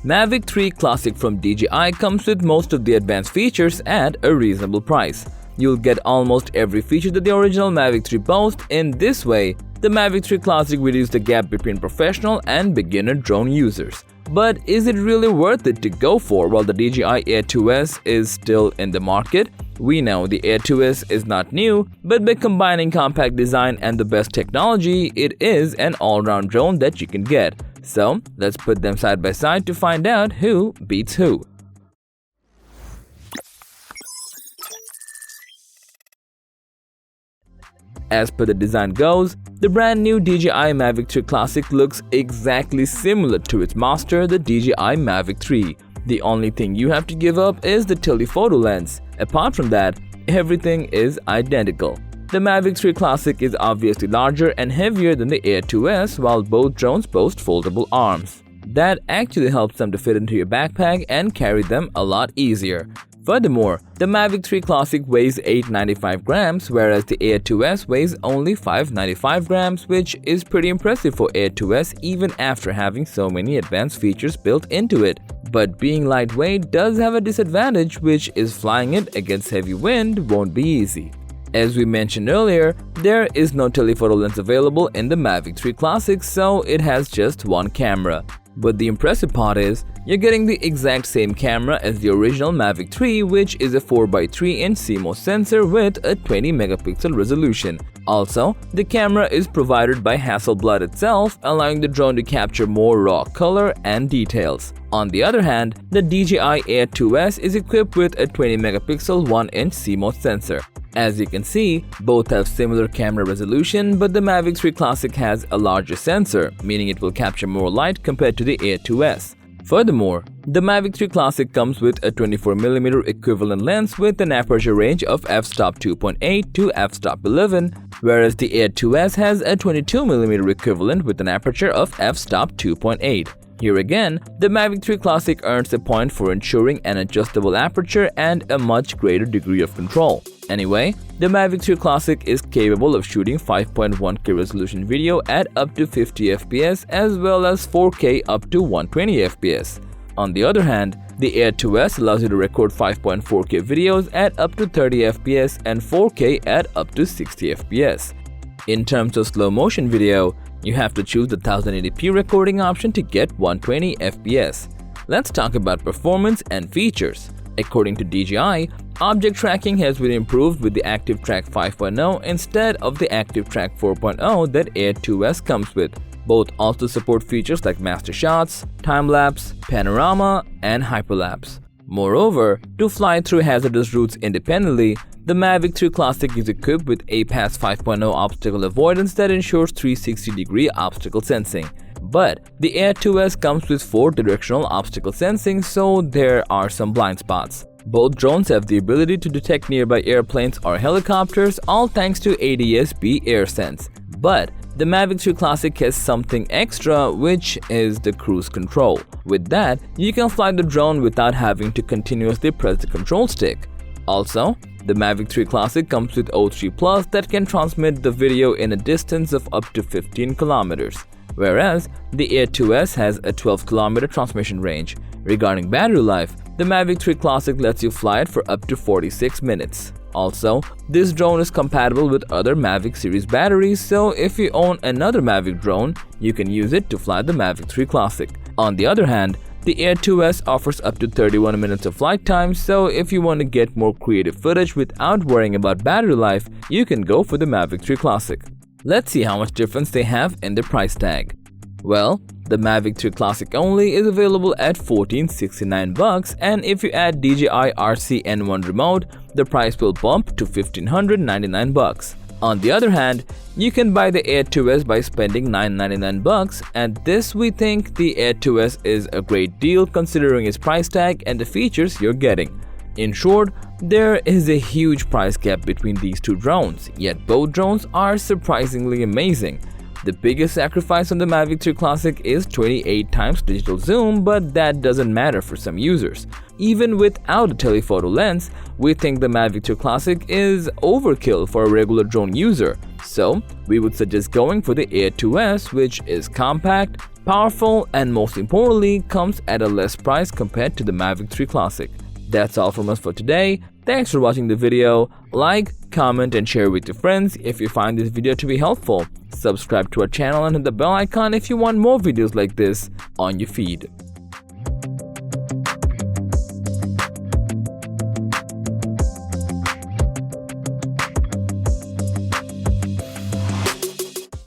Mavic 3 Classic from DJI comes with most of the advanced features at a reasonable price. You'll get almost every feature that the original Mavic 3 boasts. In this way, the Mavic 3 Classic reduces the gap between professional and beginner drone users. But is it really worth it to go for while the DJI Air 2S is still in the market? We know the Air 2S is not new, but by combining compact design and the best technology, it is an all-round drone that you can get. So, let's put them side by side to find out who beats who. As per the design goes, the brand new DJI Mavic 3 Classic looks exactly similar to its master, the DJI Mavic 3. The only thing you have to give up is the telephoto lens. Apart from that, everything is identical. The Mavic 3 Classic is obviously larger and heavier than the Air 2S, while both drones boast foldable arms. That actually helps them to fit into your backpack and carry them a lot easier. Furthermore, the Mavic 3 Classic weighs 895 grams, whereas the Air 2S weighs only 595 grams, which is pretty impressive for Air 2S even after having so many advanced features built into it. But being lightweight does have a disadvantage, which is flying it against heavy wind won't be easy. As we mentioned earlier, there is no telephoto lens available in the Mavic 3 Classic, so it has just one camera. But the impressive part is, you're getting the exact same camera as the original Mavic 3, which is a 4x3-inch CMOS sensor with a 20 megapixel resolution. Also, the camera is provided by Hasselblad itself, allowing the drone to capture more raw color and details. On the other hand, the DJI Air 2S is equipped with a 20 megapixel 1-inch CMOS sensor. As you can see, both have similar camera resolution, but the Mavic 3 Classic has a larger sensor, meaning it will capture more light compared to the Air 2S. Furthermore, the Mavic 3 Classic comes with a 24mm equivalent lens with an aperture range of f-stop 2.8 to f-stop 11, whereas the Air 2S has a 22mm equivalent with an aperture of f-stop 2.8. Here again, the Mavic 3 Classic earns a point for ensuring an adjustable aperture and a much greater degree of control. Anyway, the Mavic 3 Classic is capable of shooting 5.1K resolution video at up to 50 FPS as well as 4K up to 120 FPS. On the other hand, the Air 2S allows you to record 5.4K videos at up to 30 FPS and 4K at up to 60 FPS. In terms of slow motion video, you have to choose the 1080p recording option to get 120 FPS. Let's talk about performance and features. According to DJI, object tracking has been improved with the Active Track 5.0 instead of the Active Track 4.0 that Air 2S comes with. Both also support features like master shots, time-lapse, panorama, and hyperlapse. Moreover, to fly through hazardous routes independently, the Mavic 3 Classic is equipped with APAS 5.0 obstacle avoidance that ensures 360-degree obstacle sensing. But the Air 2S comes with 4 directional obstacle sensing, so there are some blind spots. Both drones have the ability to detect nearby airplanes or helicopters, all thanks to ADS-B AirSense. But the Mavic 3 Classic has something extra, which is the cruise control. With that, you can fly the drone without having to continuously press the control stick. Also, the Mavic 3 Classic comes with O3 Plus that can transmit the video in a distance of up to 15 kilometers, whereas the Air 2S has a 12-kilometer transmission range. Regarding battery life, the Mavic 3 Classic lets you fly it for up to 46 minutes. Also, this drone is compatible with other Mavic series batteries, so if you own another Mavic drone, you can use it to fly the Mavic 3 Classic. On the other hand, the Air 2S offers up to 31 minutes of flight time, so if you want to get more creative footage without worrying about battery life, you can go for the Mavic 3 Classic. Let's see how much difference they have in the price tag. Well, the Mavic 3 Classic only is available at $1,469, and if you add DJI RC N1 remote, the price will bump to $1,599. On the other hand, you can buy the Air 2S by spending $999, and this we think the Air 2S is a great deal considering its price tag and the features you're getting. In short, there is a huge price gap between these two drones, yet both drones are surprisingly amazing. The biggest sacrifice on the Mavic 3 Classic is 28x digital zoom, but that doesn't matter for some users. Even without a telephoto lens, we think the Mavic 3 Classic is overkill for a regular drone user. So, we would suggest going for the Air 2S, which is compact, powerful, and most importantly, comes at a less price compared to the Mavic 3 Classic. That's all from us for today. Thanks for watching the video. Like, comment and share with your friends if you find this video to be helpful. Subscribe to our channel and hit the bell icon if you want more videos like this on your feed.